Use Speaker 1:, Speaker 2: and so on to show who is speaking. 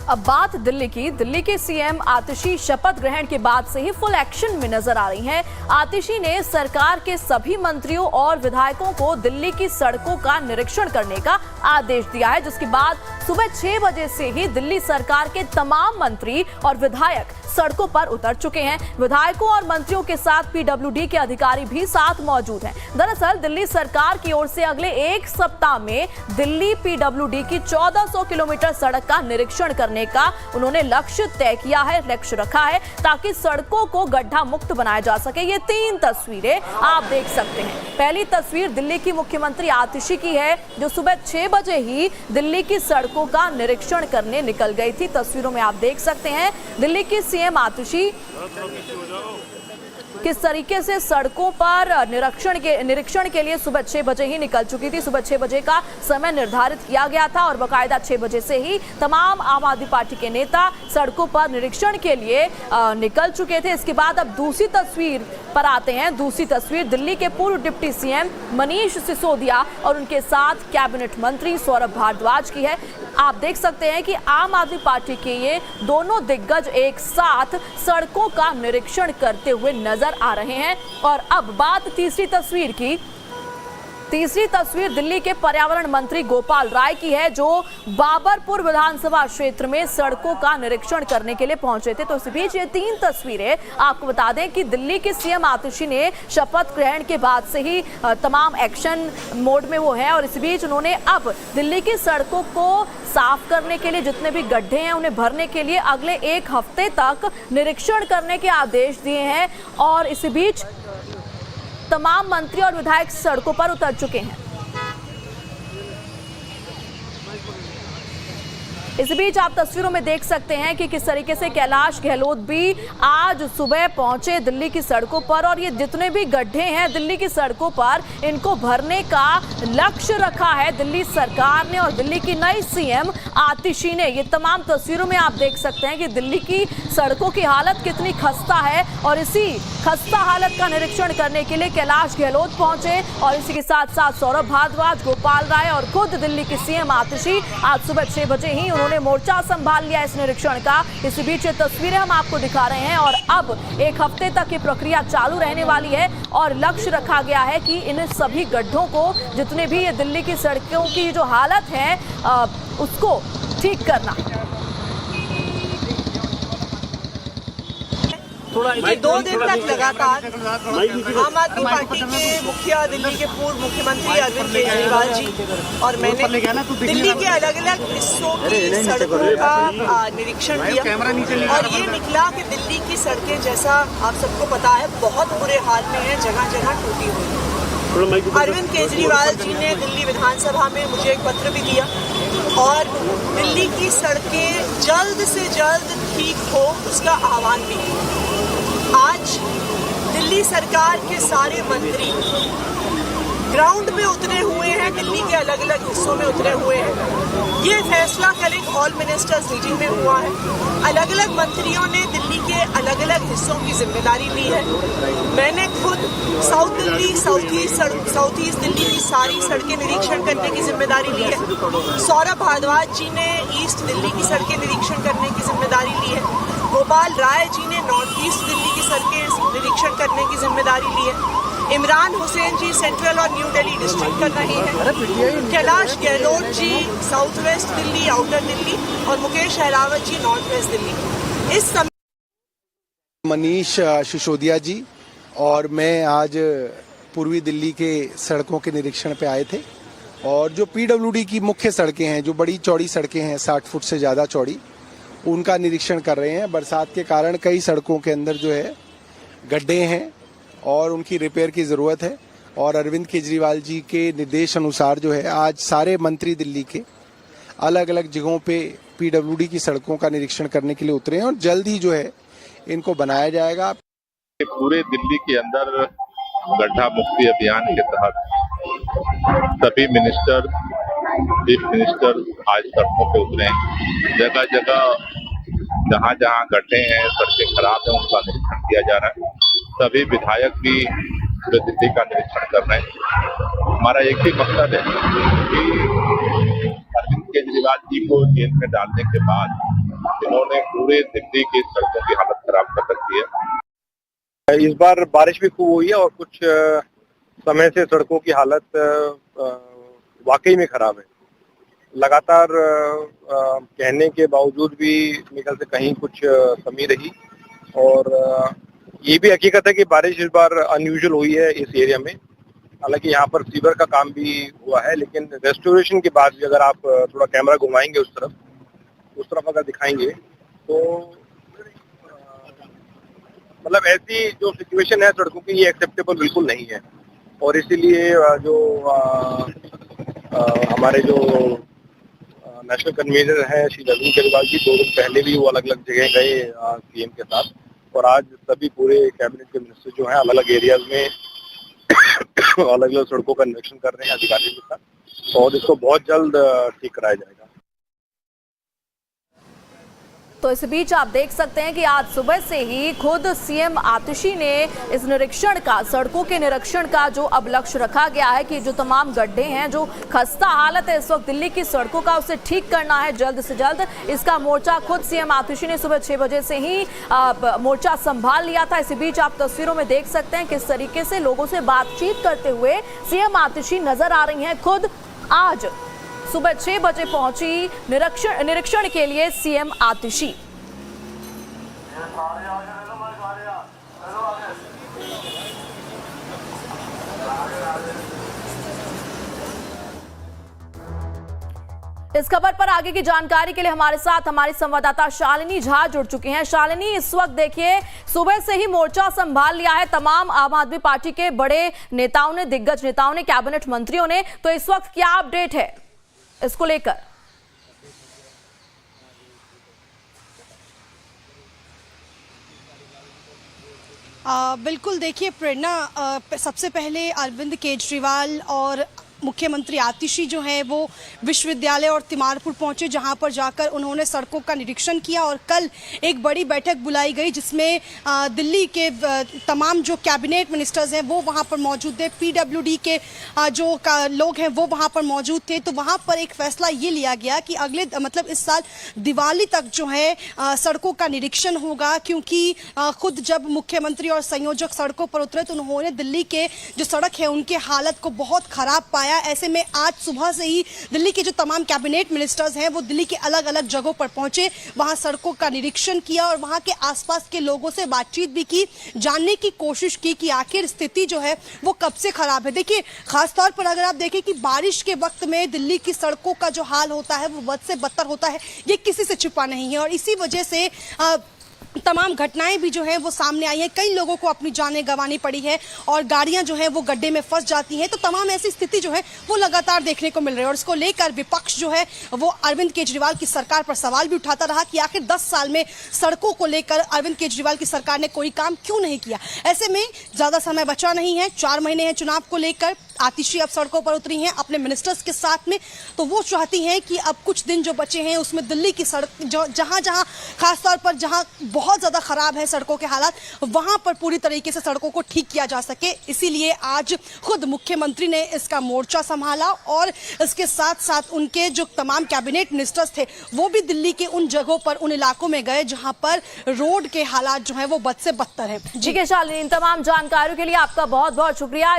Speaker 1: अब बात दिल्ली की। दिल्ली के सीएम आतिशी शपथ ग्रहण के बाद से ही फुल एक्शन में नजर आ रही हैं। आतिशी ने सरकार के सभी मंत्रियों और विधायकों को दिल्ली की सड़कों का निरीक्षण करने का आदेश दिया है, जिसके बाद सुबह 6 बजे से ही दिल्ली सरकार के तमाम मंत्री और विधायक सड़कों पर उतर चुके हैं। विधायकों और मंत्रियों के साथ पीडब्ल्यूडी के अधिकारी भी साथ मौजूद हैं। दरअसल दिल्ली सरकार की ओर से अगले एक सप्ताह में दिल्ली पीडब्ल्यूडी की 1400 किलोमीटर सड़क का निरीक्षण करने का उन्होंने लक्ष्य तय किया है, लक्ष्य रखा है, ताकि सड़कों को गड्ढा मुक्त बनाया जा सके। ये 3 तस्वीरें आप देख सकते हैं। पहली तस्वीर दिल्ली की मुख्यमंत्री आतिशी की है, जो सुबह 6 बजे ही दिल्ली की सड़कों का निरीक्षण करने निकल गई थी। तस्वीरों में आप देख सकते हैं दिल्ली की सीएम आतिशी किस तरीके से सड़कों पर निरीक्षण के लिए सुबह 6 बजे ही निकल चुकी थी। सुबह 6 बजे का समय निर्धारित किया गया था और बाकायदा 6 बजे से ही तमाम आम आदमी पार्टी के नेता सड़कों पर निरीक्षण के लिए निकल चुके थे। इसके बाद अब दूसरी तस्वीर पर आते हैं। दूसरी तस्वीर दिल्ली के पूर्व डिप्टी सीएम मनीष सिसोदिया और उनके साथ कैबिनेट मंत्री सौरभ भारद्वाज की है। आप देख सकते हैं कि आम आदमी पार्टी के ये दोनों दिग्गज एक साथ सड़कों का निरीक्षण करते हुए नजर आ रहे हैं। और अब बात तीसरी तस्वीर की। तीसरी तस्वीर दिल्ली के पर्यावरण मंत्री गोपाल राय की है, जो बाबरपुर विधानसभा क्षेत्र में सड़कों का निरीक्षण करने के लिए पहुंचे थे। तो इस बीच ये 3 तस्वीरें आपको बता दें कि दिल्ली के सीएम आतिशी ने शपथ ग्रहण के बाद से ही तमाम एक्शन मोड में वो है और इस बीच उन्होंने अब दिल्ली की सड़कों को साफ करने के लिए, जितने भी गड्ढे हैं उन्हें भरने के लिए अगले 1 हफ्ते तक निरीक्षण करने के आदेश दिए हैं। और इस बीच तमाम मंत्री और विधायक सड़कों पर उतर चुके हैं। इस बीच आप तस्वीरों में देख सकते हैं कि किस तरीके से कैलाश गहलोत भी आज सुबह पहुंचे दिल्ली की सड़कों पर और ये जितने भी गड्ढे हैं दिल्ली की सड़कों पर, इनको भरने का लक्ष्य रखा है दिल्ली सरकार ने और दिल्ली की नई सीएम आतिशी ने। ये तमाम तस्वीरों में आप देख सकते हैं कि दिल्ली की सड़कों की हालत कितनी खस्ता है और इसी खस्ता हालत का निरीक्षण करने के लिए कैलाश गहलोत पहुंचे और इसी के साथ साथ सौरभ भारद्वाज, गोपाल राय और खुद दिल्ली की सीएम आतिशी आज सुबह 6 बजे ही उन्होंने मोर्चा संभाल लिया इस निरीक्षण का। इसी बीच ये तस्वीरें हम आपको दिखा रहे हैं और अब 1 हफ्ते तक ये प्रक्रिया चालू रहने वाली है और लक्ष्य रखा गया है कि इन सभी गड्ढों को, जितने भी ये दिल्ली की सड़कों की जो हालत है उसको ठीक करना।
Speaker 2: ये 2 दिन तक लगातार आम आदमी पार्टी के मुखिया, दिल्ली के पूर्व मुख्यमंत्री अरविंद केजरीवाल जी और मैंने दिल्ली के अलग अलग हिस्सों की सड़कों का निरीक्षण किया और ये निकला कि दिल्ली की सड़कें, जैसा आप सबको पता है, बहुत बुरे हाल में है, जगह जगह टूटी हुई है। अरविंद केजरीवाल जी ने दिल्ली विधानसभा में मुझे एक पत्र भी दिया और दिल्ली की सड़कें जल्द से जल्द ठीक हो उसका आह्वान भी किया। आज दिल्ली सरकार के सारे मंत्री ग्राउंड में उतरे हुए हैं, दिल्ली के अलग अलग हिस्सों में उतरे हुए हैं। ये फैसला कल एक ऑल मिनिस्टर्स मीटिंग में हुआ है। अलग अलग मंत्रियों ने दिल्ली के अलग अलग हिस्सों की जिम्मेदारी ली है। मैंने खुद south Delhi, south east Delhi की सारी सड़कें निरीक्षण करने की जिम्मेदारी ली है। सौरभ भारद्वाज जी ने ईस्ट दिल्ली की सड़कें निरीक्षण करने की जिम्मेदारी ली है। गोपाल राय जी ने नॉर्थ ईस्ट दिल्ली की सड़कें निरीक्षण करने की जिम्मेदारी ली है। इमरान हुसैन जी सेंट्रल और न्यू दिल्ली डिस्ट्रिक्ट कर रहे हैं। Kailash Gahlot ji south west Delhi, outer Delhi और मुकेश अहलावत जी नॉर्थ वेस्ट दिल्ली। इस समय
Speaker 3: मनीष सिसोदिया जी और मैं आज पूर्वी दिल्ली के सड़कों के निरीक्षण पे आए थे और जो पीडब्ल्यूडी की मुख्य सड़कें हैं, जो बड़ी चौड़ी सड़कें हैं, 60 फुट से ज़्यादा चौड़ी, उनका निरीक्षण कर रहे हैं। बरसात के कारण कई सड़कों के अंदर जो है गड्ढे हैं और उनकी रिपेयर की ज़रूरत है और अरविंद केजरीवाल जी के निर्देश अनुसार जो है आज सारे मंत्री दिल्ली के अलग अलग जगहों पे पीडब्ल्यूडी की सड़कों का निरीक्षण करने के लिए उतरे हैं और जल्द ही जो है इनको बनाया जाएगा।
Speaker 4: पूरे दिल्ली के अंदर गड्ढा मुक्ति अभियान के तहत सभी मिनिस्टर, चीफ मिनिस्टर आज सड़कों पे उतरे हैं। जगह जगह जहाँ जहाँ गड्ढे हैं, सड़कें खराब हैं, उनका निरीक्षण किया जा रहा है। सभी विधायक भी पूरे दिल्ली का निरीक्षण कर रहे हैं। हमारा एक ही मकसद है कि अरविंद केजरीवाल जी को जेल में डालने के बाद इन्होंने पूरे दिल्ली की सड़कों की हालत खराब कर रखी है।
Speaker 5: इस बार बारिश भी खूब हुई है और कुछ समय से सड़कों की हालत वाकई में खराब है। लगातार कहने के बावजूद भी निकल से कहीं कुछ कमी रही और ये भी हकीकत है कि बारिश इस बार अनयूजुअल हुई है इस एरिया में। हालांकि यहाँ पर सीवर का काम भी हुआ है, लेकिन रेस्टोरेशन के बाद भी अगर आप थोड़ा कैमरा घुमाएंगे उस तरफ अगर दिखाएंगे तो मतलब ऐसी जो सिचुएशन है सड़कों की, ये एक्सेप्टेबल बिल्कुल नहीं है। और इसीलिए जो हमारे जो नेशनल कन्वीनर है श्री अरविंद केजरीवाल जी 2 दिन पहले भी वो अलग अलग जगह गए सीएम के साथ, और आज सभी पूरे कैबिनेट के मिनिस्टर जो हैं अलग अलग एरियाज में अलग अलग सड़कों का निरीक्षण कर रहे हैं अधिकारियों के साथ, और इसको बहुत जल्द ठीक कराया जाएगा।
Speaker 1: तो इस बीच आप देख सकते हैं कि आज सुबह से ही खुद सीएम आतिशी ने इस निरीक्षण का, सड़कों के निरीक्षण का जो अब लक्ष्य रखा गया है कि जो तमाम गड्ढे हैं, जो खस्ता हालत है इस वक्त दिल्ली की सड़कों का, उसे ठीक करना है जल्द से जल्द। इसका मोर्चा खुद सीएम आतिशी ने सुबह 6 बजे से ही मोर्चा संभाल लिया था। इसी बीच आप तस्वीरों में देख सकते हैं किस तरीके से लोगों से बातचीत करते हुए सीएम आतिशी नजर आ रही हैं। खुद आज सुबह 6 बजे पहुंची निरीक्षण के लिए सीएम आतिशी। इस खबर पर आगे की जानकारी के लिए हमारे साथ हमारी संवाददाता शालिनी झा जुड़ चुकी हैं। शालिनी, इस वक्त देखिए सुबह से ही मोर्चा संभाल लिया है तमाम आम आदमी पार्टी के बड़े नेताओं ने, दिग्गज नेताओं ने, कैबिनेट मंत्रियों ने, तो इस वक्त क्या अपडेट है इसको लेकर?
Speaker 6: बिल्कुल, देखिए प्रेरणा, सबसे पहले अरविंद केजरीवाल और मुख्यमंत्री आतिशी जो हैं वो विश्वविद्यालय और तिमारपुर पहुंचे, जहां पर जाकर उन्होंने सड़कों का निरीक्षण किया। और कल एक बड़ी बैठक बुलाई गई जिसमें दिल्ली के तमाम जो कैबिनेट मिनिस्टर्स हैं वो वहां पर मौजूद थे, पीडब्ल्यूडी के जो लोग हैं वो वहां पर मौजूद थे। तो वहां पर एक फैसला ये लिया गया कि अगले मतलब इस साल दिवाली तक जो है सड़कों का निरीक्षण होगा, क्योंकि खुद जब मुख्यमंत्री और संयोजक सड़कों पर उतरे तो उन्होंने दिल्ली के जो सड़क है उनके हालत को बहुत खराब पाया। ऐसे में आज सुबह से ही दिल्ली के जो तमाम कैबिनेट मिनिस्टर्स हैं वो दिल्ली के अलग अलग जगहों पर पहुंचे, वहां सड़कों का निरीक्षण किया और वहां के आसपास के लोगों से बातचीत भी की, जानने की कोशिश की कि आखिर स्थिति जो है वो कब से खराब है। देखिए, खासतौर पर अगर आप देखें कि बारिश के वक्त में दिल्ली की सड़कों का जो हाल होता है वो बद से बदतर होता है, ये किसी से छिपा नहीं है। और इसी वजह से तमाम घटनाएं भी जो है वो सामने आई हैं। कई लोगों को अपनी जानें गंवानी पड़ी है और गाड़ियां जो है वो गड्ढे में फंस जाती हैं। तो तमाम ऐसी स्थिति जो है वो लगातार देखने को मिल रही है। और इसको लेकर विपक्ष जो है वो अरविंद केजरीवाल की सरकार पर सवाल भी उठाता रहा कि आखिर 10 साल में सड़कों को लेकर अरविंद केजरीवाल की सरकार ने कोई काम क्यों नहीं किया। ऐसे में ज्यादा समय बचा नहीं है, 4 महीने हैं चुनाव को लेकर। आतिशी अब सड़कों पर उतरी हैं अपने मिनिस्टर्स के साथ में, तो वो चाहती हैं कि अब कुछ दिन जो बचे हैं उसमें दिल्ली की सड़क जो जहां खासतौर पर जहां बहुत ज्यादा खराब है सड़कों के हालात, वहां पर पूरी तरीके से सड़कों को ठीक किया जा सके। इसीलिए आज खुद मुख्यमंत्री ने इसका मोर्चा संभाला और इसके साथ साथ उनके जो तमाम कैबिनेट मिनिस्टर्स थे वो भी दिल्ली के उन जगहों पर, उन इलाकों में गए जहां पर रोड के हालात जो है वो बद से बदतर है।
Speaker 1: जी के शालिनी, इन तमाम जानकारियों के लिए आपका बहुत बहुत शुक्रिया।